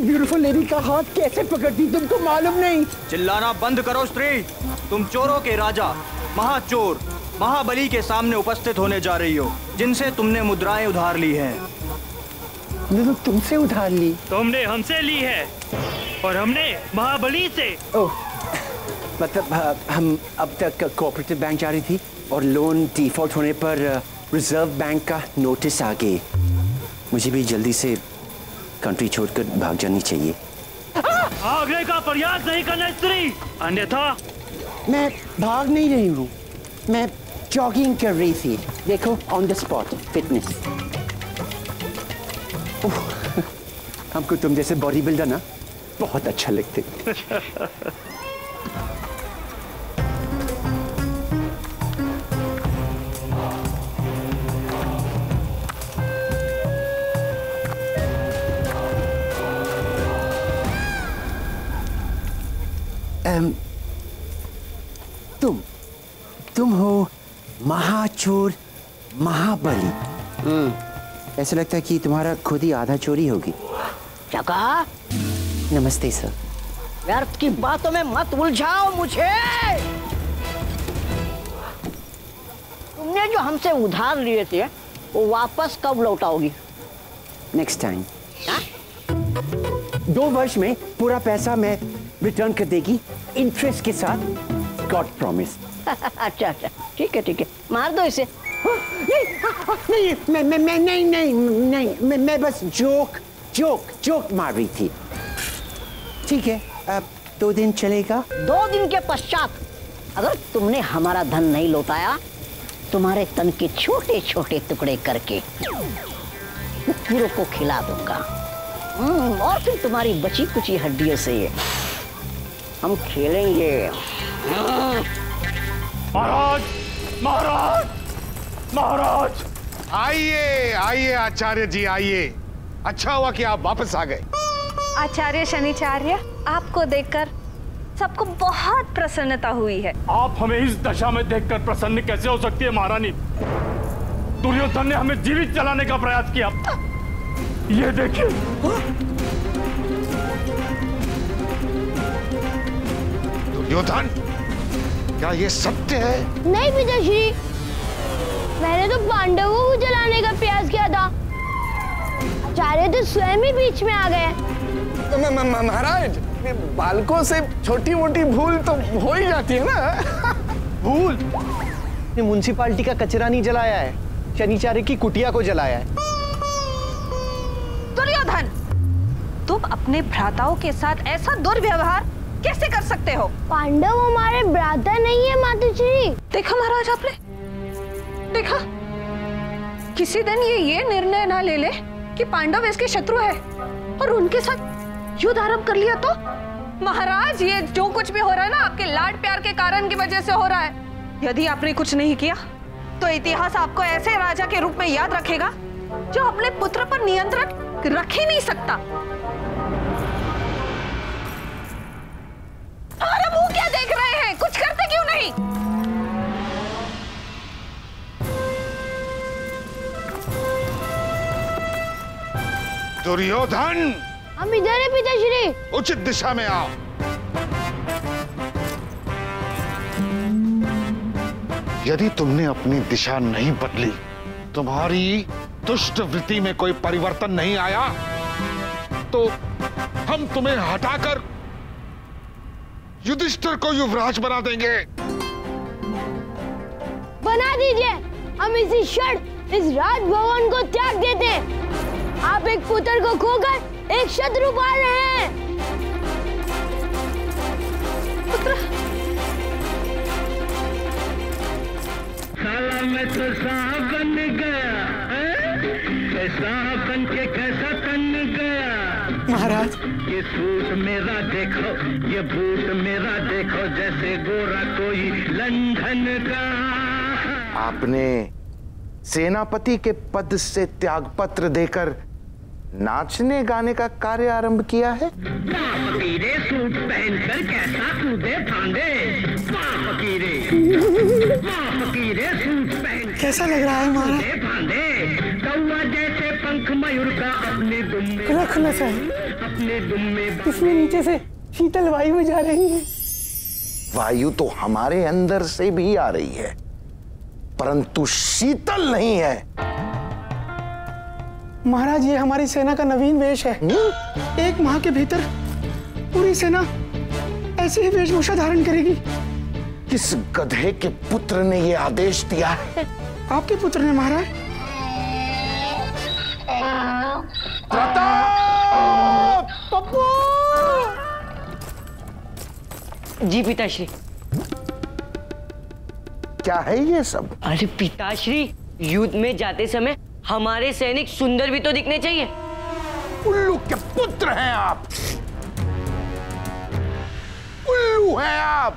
Beautiful lady का हाथ कैसे पकड़ती तुमको मालूम नहीं? चिल्लाना बंद करो स्त्री। तुम चोरों के राजा महाचोर महाबली के सामने उपस्थित होने जा रही हो, जिनसे तुमने मुद्राएं उधार ली हैं। तुमसे उधार ली? तुमने हमसे ली है और हमने महाबली से। ओह, मतलब हम अब तक कोऑपरेटिव बैंक जा रही थी और लोन डिफॉल्ट होने पर रिजर्व बैंक का नोटिस आ गई। मुझे भी जल्दी से कंट्री छोड़कर भाग जानी चाहिए। भागने का प्रयास नहीं करना स्त्री, अन्यथा। मैं भाग नहीं रही हूँ, मैं जॉगिंग कर रही थी। देखो, ऑन द स्पॉट फिटनेस। हमको तुम जैसे बॉडी बिल्डर ना बहुत अच्छा लगते। तुम हो महाचोर महाबली। ऐसा लगता है कि तुम्हारा खुद ही आधा चोरी होगी। चका, नमस्ते सर। यार की बातों में मत उलझाओ मुझे। तुमने जो हमसे उधार लिए थे वो वापस कब लौटाओगी? Next time. 2 वर्ष में पूरा पैसा मैं रिटर्न कर देगी, इंटरेस्ट के साथ। God promise. अच्छा अच्छा, ठीक है, मार दो इसे। नहीं, मैं बस जोक मार रही थी। ठीक है, अब 2 दिन चलेगा। 2 दिन के पश्चात अगर तुमने हमारा धन नहीं लौटाया, तुम्हारे तन के छोटे छोटे टुकड़े करके कुकुरों को खिला दूंगा। और फिर तुम्हारी बची कुची हड्डियों से हम खेलेंगे। महाराज, महाराज, महाराज। आइए आचार्य जी, आइए। अच्छा हुआ कि आप वापस आ गए। आचार्य शनिचार्य, आपको देखकर सबको बहुत प्रसन्नता हुई है। आप हमें इस दशा में देखकर प्रसन्न कैसे हो सकती है महारानी? दुर्योधन ने हमें जीवित जलाने का प्रयास किया। ये देखिए। दुर्योधन, क्या ये सत्य है? नहीं पिताश्री, मैंने तो पांडवों को जलाने का प्रयास किया था। आचार्य तो स्वयं ही बीच में आ गए। तो महाराज, बालकों से छोटी मोटी भूल तो हो ही जाती है ना। भूल? म्युनिसिपालिटी का कचरा नहीं जलाया है, शनिचार्य की कुटिया को जलाया है। दुर्योधन, तुम अपने भ्राताओं के साथ ऐसा दुर्व्यवहार कैसे कर सकते हो? पांडव हमारे भ्राता नहीं है माताश्री। देखा महाराज, आपने देखा? किसी दिन ये निर्णय ना ले ले कि पांडव इसके शत्रु है और उनके साथ युद्ध आरंभ कर लिया तो? महाराज, ये जो कुछ भी हो रहा है ना, आपके लाड प्यार के कारण की वजह से हो रहा है। यदि आपने कुछ नहीं किया तो इतिहास आपको ऐसे राजा के रूप में याद रखेगा जो अपने पुत्र पर नियंत्रण रख ही नहीं सकता। अरे वो क्या देख रहे हैं? कुछ करते क्यों नहीं? दुर्योधन, हम इधर है पिताश्री। उचित दिशा में आओ। यदि तुमने अपनी दिशा नहीं बदली, तुम्हारी दुष्ट वृत्ति में कोई परिवर्तन नहीं आया, तो हम तुम्हें हटाकर युधिष्ठिर को युवराज बना देंगे। बना दीजिए। हम इसी क्षण इस राजभवन को त्याग देते हैं। आप एक पुत्र को खोकर एक शत्रु पाल रहे हैं। पुत्र, साला मैं तो सांप बन गया। सांप बन के कैसा बन गया? महाराज, ये सूट मेरा देखो, ये बूट मेरा देखो, जैसे गोरा कोई लंदन का। आपने सेनापति के पद से त्यागपत्र देकर नाचने गाने का कार्य आरंभ किया है। फकीरे सूट पहनकर कैसा कूदे फांदे। फकीरे सूट पहन कैसा लग रहा है महाराज? फांदे कौवा जैसे पंख मयूर का अपने दुम में रखना चाहिए। इसमें नीचे से शीतल वायु में जा रही है। वायु तो हमारे अंदर से भी आ रही है, परंतु शीतल नहीं है। महाराज, ये हमारी सेना का नवीन वेश है। 1 माह के भीतर पूरी सेना ऐसे ही वेशभूषा धारण करेगी। किस गधे के पुत्र ने यह आदेश दिया है? आपके पुत्र ने महाराज। प्रताप! पप्पू! जी पिताश्री। क्या है ये सब? अरे पिताश्री, युद्ध में जाते समय हमारे सैनिक सुंदर भी तो दिखने चाहिए। उल्लू के पुत्र हैं आप, उल्लू हैं आप।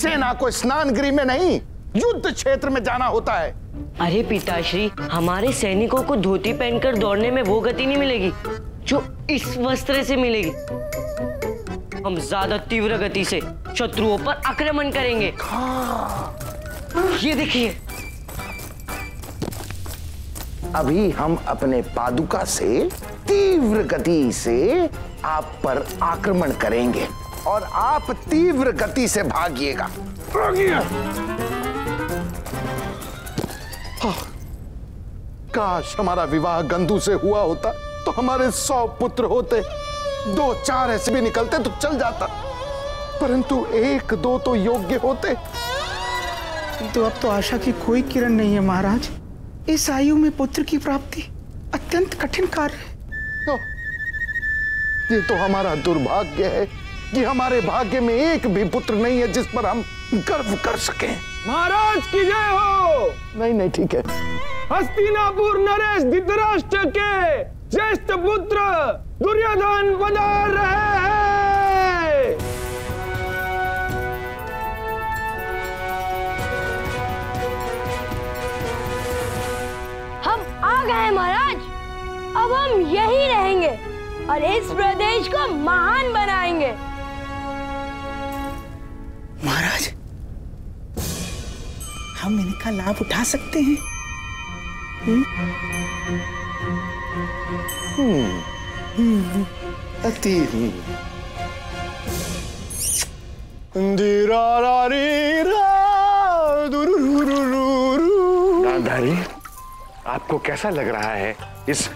सेना को स्नान गृह में नहीं, युद्ध क्षेत्र में जाना होता है। अरे पिताश्री, हमारे सैनिकों को धोती पहनकर दौड़ने में वो गति नहीं मिलेगी जो इस वस्त्र से मिलेगी। हम ज्यादा तीव्र गति से शत्रुओं पर आक्रमण करेंगे। ये देखिए, अभी हम अपने पादुका से तीव्र गति से आप पर आक्रमण करेंगे और आप तीव्र गति से भागिएगा। काश हमारा विवाह गंधू से हुआ होता तो हमारे 100 पुत्र होते। 2-4 ऐसे भी निकलते तो चल जाता, परंतु 1-2 तो योग्य होते। तो अब तो आशा की कोई किरण नहीं है महाराज। इस आयु में पुत्र की प्राप्ति अत्यंत कठिन कार्य है। ये तो हमारा दुर्भाग्य है कि हमारे भाग्य में एक भी पुत्र नहीं है जिस पर हम गर्व कर सकें। महाराज की जय हो। नहीं, ठीक है। हस्तिनापुर नरेश धृतराष्ट्र के ज्येष्ठ पुत्र दुर्योधन पधार रहे हैं। हम आ गए महाराज। अब हम यही रहेंगे और इस प्रदेश को महान बनाएंगे। महाराज, हम इनका लाभ उठा सकते हैं। गांधारी, आपको कैसा लग रहा है इस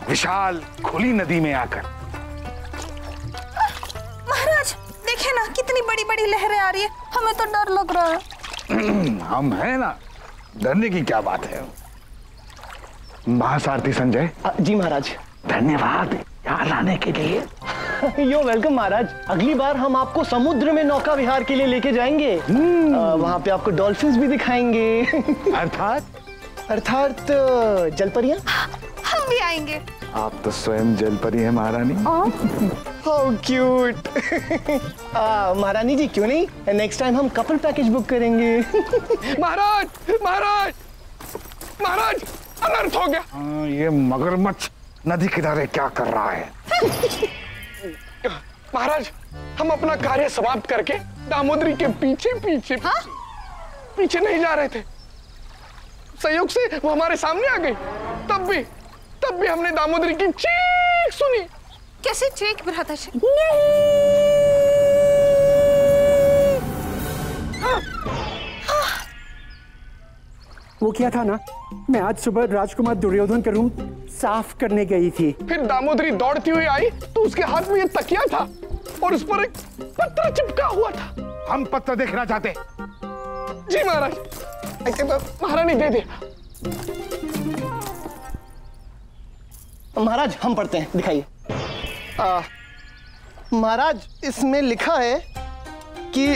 विशाल खुली नदी में आकर? महाराज देखिए ना, कितनी बड़ी बड़ी लहरें आ रही है। हमें तो डर लग रहा है। हम हैं ना, डरने की क्या बात है। महासारथी संजय। जी महाराज। धन्यवाद यहाँ लाने के लिए। यो वेलकम महाराज। अगली बार हम आपको समुद्र में नौका विहार के लिए लेके जाएंगे। वहाँ पे आपको डॉल्फिन्स भी दिखाएंगे। अर्थात जलपरियां। हम भी आएंगे। आप तो स्वयं जलपरी हैं महारानी। How cute. महारानी जी, क्यों नहीं, नेक्स्ट टाइम हम कपल पैकेज बुक करेंगे। महाराज महाराज महाराज, अनर्थ हो गया। ये मगरमच्छ नदी किनारे क्या कर रहा है? महाराज, हम अपना कार्य समाप्त करके दामोदरी के पीछे पीछे नहीं जा रहे थे। संयोग से वो हमारे सामने आ गई। तब भी हमने दामोदरी की चीख सुनी। कैसे चीख भ्राताश्री? वो क्या था ना, मैं आज सुबह राजकुमार दुर्योधन का रूम साफ करने गई थी। फिर दामोदरी दौड़ती हुई आई तो उसके हाथ में ये तकिया था और उस पर एक पत्र चिपका हुआ था। हम पत्र देखना चाहते। जी महाराज। महारानी दे दे। महाराज, हम पढ़ते हैं, दिखाइए। महाराज, इसमें लिखा है कि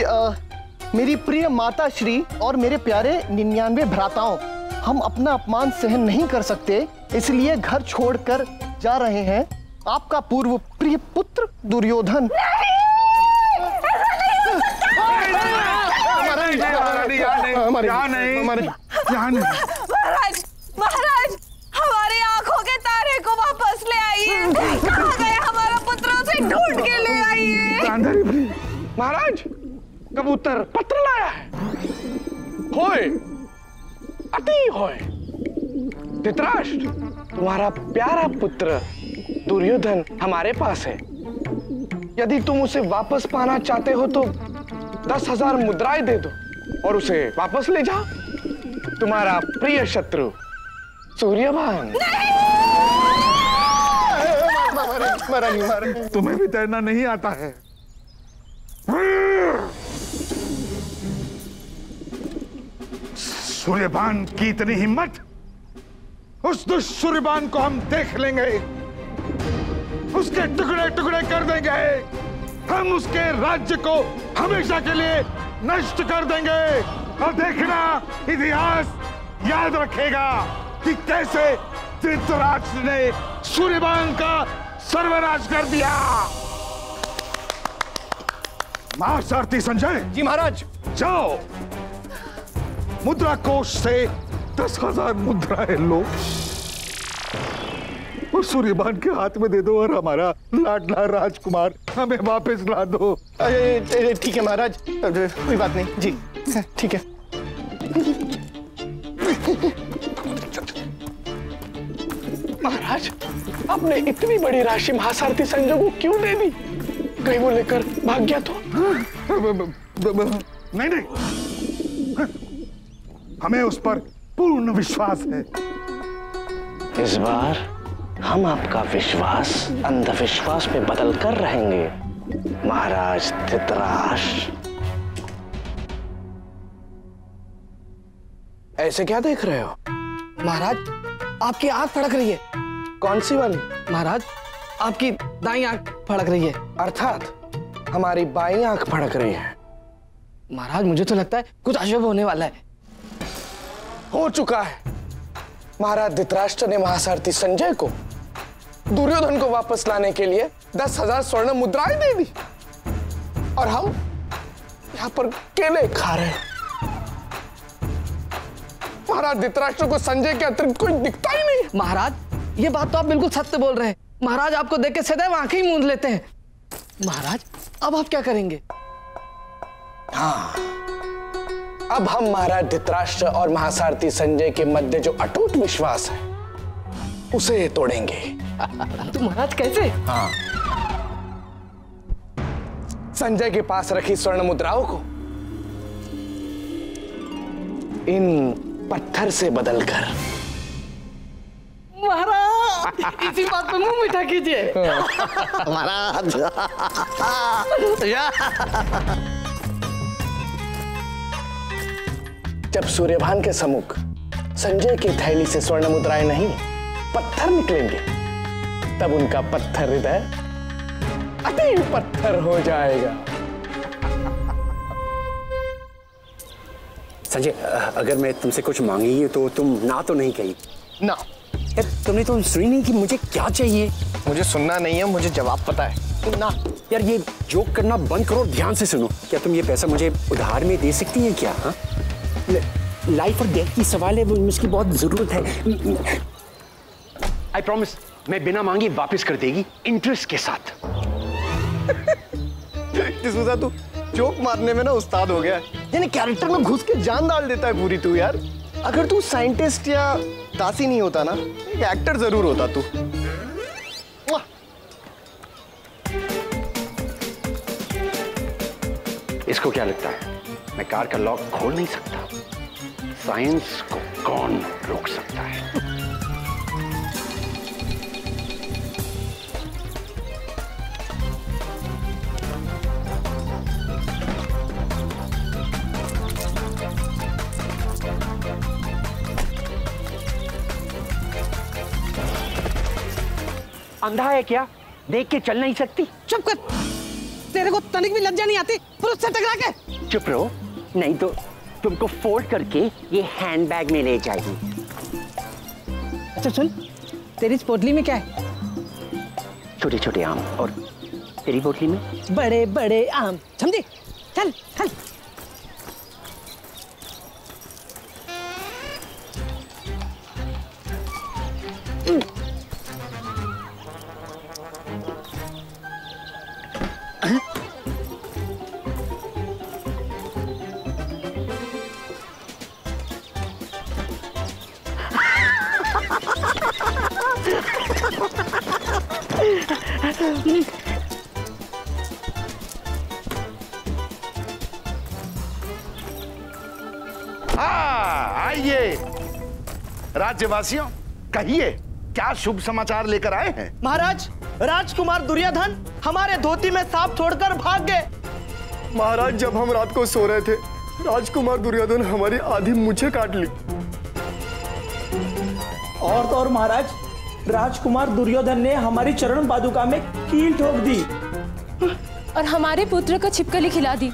मेरी प्रिय माता श्री और मेरे प्यारे 99 भ्राताओं, हम अपना अपमान सहन नहीं कर सकते, इसलिए घर छोड़कर जा रहे हैं। आपका पूर्व प्रिय पुत्र दुर्योधन। महाराज, हमारी आंखों के तारे को वापस ले आइए। कहाँ गए हमारा पुत्र? उसे ढूंढ के ले आइए। महाराज, कबूतर पत्र लाया है। होय, अति होय। धृतराष्ट्र, तुम्हारा प्यारा पुत्र दुर्योधन हमारे पास है। यदि तुम उसे वापस पाना चाहते हो तो 10,000 मुद्राएं दे दो और उसे वापस ले जाओ। तुम्हारा प्रिय शत्रु सूर्यभान। तुम्हें भी तैरना नहीं आता है? सूर्यभान की इतनी हिम्मत? उस दुष्ट सूर्यभान को हम देख लेंगे, उसके टुकड़े टुकड़े कर देंगे। हम उसके राज्य को हमेशा के लिए नष्ट कर देंगे। और देखना, इतिहास याद रखेगा कि कैसे धृतराष्ट्र ने सूर्यभान का सर्वनाश कर दिया। महासारथी संजय। जी महाराज। जाओ, मुद्रा कोष से 10,000 मुद्राएं लो और सूर्यभान के हाथ में दे दो और हमारा लाडला राजकुमार हमें वापस ला दो। ठीक है महाराज, कोई बात नहीं जी, ठीक है। महाराज, आपने इतनी बड़ी राशि महासारथी संजय को क्यों दे दी? कहीं वो लेकर भाग गया तो? नहीं, हमें उस पर पूर्ण विश्वास है। इस बार हम आपका विश्वास अंधविश्वास में बदल कर रहेंगे महाराज धृतराष्ट्र। ऐसे क्या देख रहे हो? महाराज, आपकी आंख फड़क रही है। कौन सी वाली? महाराज, आपकी दाईं आंख फड़क रही है। अर्थात हमारी बाईं आंख फड़क रही है। महाराज, मुझे तो लगता है कुछ अशुभ होने वाला है। हो चुका है। महाराज धृतराष्ट्र ने महासारथी संजय को दुर्योधन को वापस लाने के लिए 10,000 स्वर्ण मुद्राएं दे दी और हम यहां पर केले खा रहे हैं। महाराज धृतराष्ट्र को संजय के अतिरिक्त कोई दिखता ही नहीं। महाराज, ये बात तो आप बिल्कुल सत्य बोल रहे हैं। महाराज आपको देख के सदैव आंखें ही मूंद लेते हैं। महाराज, अब आप क्या करेंगे? हाँ, अब हम महाराज धृतराष्ट्र और महासारथी संजय के मध्य जो अटूट विश्वास है उसे तोड़ेंगे। तो महाराज कैसे? हाँ, संजय के पास रखी स्वर्ण मुद्राओं को इन पत्थर से बदलकर। महाराज, इसी बात पे मुंह मीठा कीजिए। महाराज, जब सूर्यभान के सम्मुख संजय की थैली से स्वर्ण मुद्राएं नहीं पत्थर निकलेंगे, तब उनका पत्थर हृदय अति पत्थर हो जाएगा। संजय, अगर मैं तुमसे कुछ मांगी तो तुम ना तो नहीं कही ना। यार, तुमने तो सुनी नहीं कि मुझे क्या चाहिए। मुझे सुनना नहीं है, मुझे जवाब पता है ना। यार, ये जोक करना बंद करो, ध्यान से सुनो। क्या तुम ये पैसा मुझे उधार में दे सकती हैं क्या? हाँ, लाइफ और डेथ की सवाल है, मुझे बहुत जरूरत है। आई प्रॉमिस, मैं बिना मांगे वापस कर देगी, इंटरेस्ट के साथ। डिसूजा, तू जोक मारने में ना उस्ताद हो गया है। यानी कैरेक्टर में घुस के जान डाल देता है पूरी तू। यार, अगर तू साइंटिस्ट या दासी नहीं होता ना, एक एक्टर जरूर होता तू। इसको क्या लगता है मैं कार का लॉक खोल नहीं सकता? साइंस को कौन रोक सकता है? अंधा है क्या? देख के चल नहीं सकती? चुप कर, तेरे को तनिक भी लज्जा नहीं आती पुरुष से टकरा के? चुप रहो, नहीं तो तुमको फोल्ड करके ये हैंडबैग में ले जाएगी। अच्छा सुन, तेरी इस पोटली में क्या है? छोटे छोटे आम। और तेरी पोटली में? बड़े बड़े आम। समझी? चल चल। राज्यवासियों, कहिए क्या शुभ समाचार लेकर आए हैं? महाराज, राजकुमार दुर्योधन हमारे धोती में सांप छोड़कर भाग गए। महाराज, जब हम रात को सो रहे थे, राजकुमार दुर्योधन हमारी आधी मूछें काट ली। और तो और महाराज, राजकुमार दुर्योधन ने हमारी चरण पादुका में कील ठोक दी और हमारे पुत्र को छिपकली खिला दी।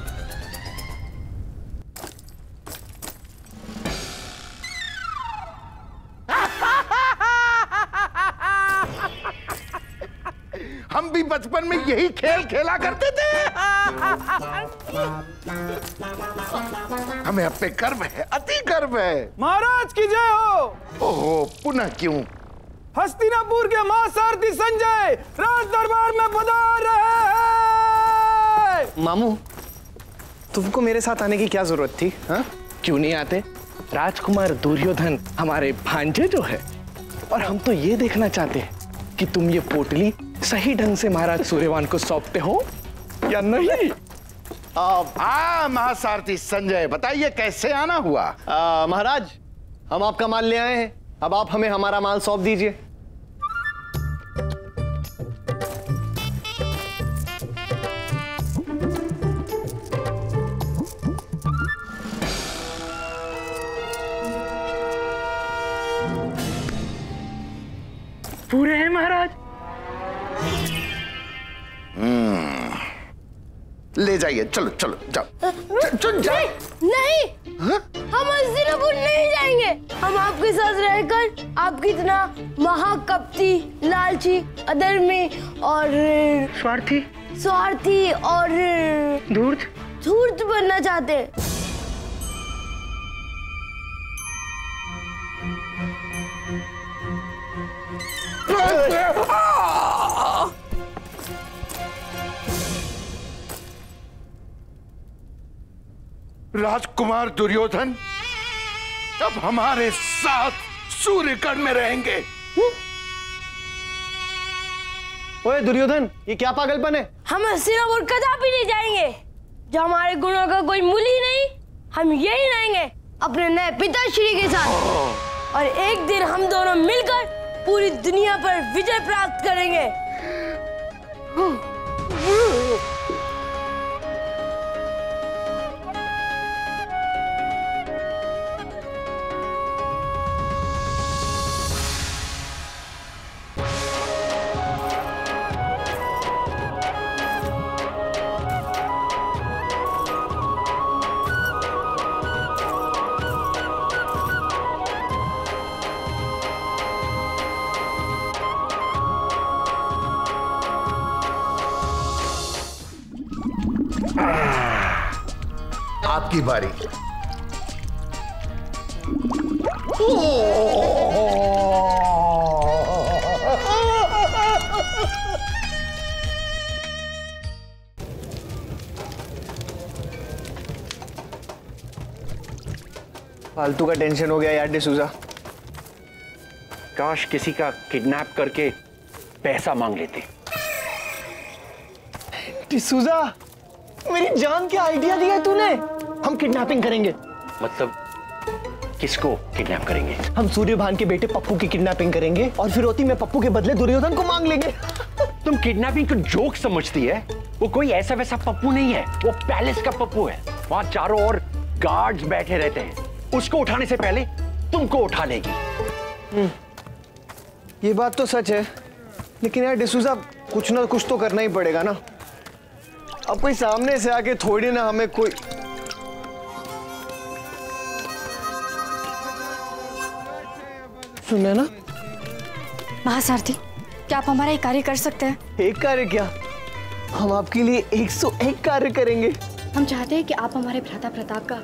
हम भी बचपन में यही खेल खेला करते थे। हमें अब पे गर्व है, अति गर्व है। महाराज की जय हो। ओहो, पुनः क्यों? हस्तिनापुर के महासारथी संजय राज दरबार में पधार रहे हैं। मामू, तुमको मेरे साथ आने की क्या जरूरत थी? हाँ, क्यों नहीं आते? राजकुमार दुर्योधन हमारे भांजे जो है, और हम तो ये देखना चाहते हैं कि तुम ये पोटली सही ढंग से महाराज सूर्यवान को सौंपते हो या नहीं। महासारथी संजय, बताइए कैसे आना हुआ? महाराज, हम आपका माल ले आए हैं, अब आप हमें हमारा माल सौंप दीजिए। पूरे हैं महाराज। ले जाइए, चलो चलो जाओ। नहीं, हम हस्तिनापुर नहीं जाएंगे। हम आपके साथ रहकर आपकी तरह महाकपटी, लालची, अधर्मी और स्वार्थी और धूर्त बनना चाहते हैं। राजकुमार दुर्योधन अब हमारे साथ सूर्यगढ़ में रहेंगे। ओए दुर्योधन, ये क्या पागलपन है? हम हस्तिनापुर कदापि नहीं जाएंगे। जो हमारे गुणों का कोई मूल्य ही नहीं, हम यही रहेंगे अपने नए पिताश्री के साथ, और एक दिन हम दोनों मिलकर पूरी दुनिया पर विजय प्राप्त करेंगे। आपकी बारी। फालतू का टेंशन हो गया यार डिसूजा। काश किसी का किडनैप करके पैसा मांग लेते। डिसूजा, मेरी जान क्या आइडिया दिया है तूने। हम किडनैपिंग करेंगे। मतलब किसको किडनैप करेंगे? हम सूर्यभान के बेटे पप्पू की किडनैपिंग करेंगे और फिरौती में पप्पू के बदले दुर्योधन को मांग लेंगे। तुम किडनैपिंग को जोक समझती है? वो कोई ऐसा वैसा पप्पू नहीं है, वो पैलेस का पप्पू है। वहां चारों ओर गार्ड्स बैठे रहते हैं। उसको उठाने से पहले तुमको उठा लेगी। ये बात तो सच है, लेकिन यार डिसूजा, कुछ ना कुछ तो करना ही पड़ेगा ना। अब कोई सामने से आके थोड़ी ना हमें कोई सुने ना। महासारथी, क्या आप हमारा एक कार्य कर सकते हैं? एक कार्य क्या, हम आपके लिए 101 कार्य करेंगे। हम चाहते हैं कि आप हमारे भ्राता प्रताप का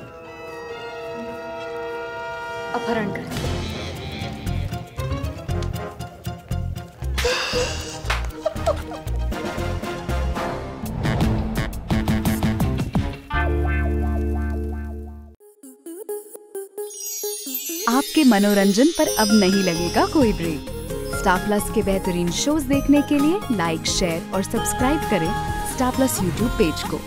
अपहरण करें। आपके मनोरंजन पर अब नहीं लगेगा कोई ब्रेक। स्टार प्लस के बेहतरीन शोज देखने के लिए लाइक, शेयर और सब्सक्राइब करें स्टार प्लस यूट्यूब पेज को।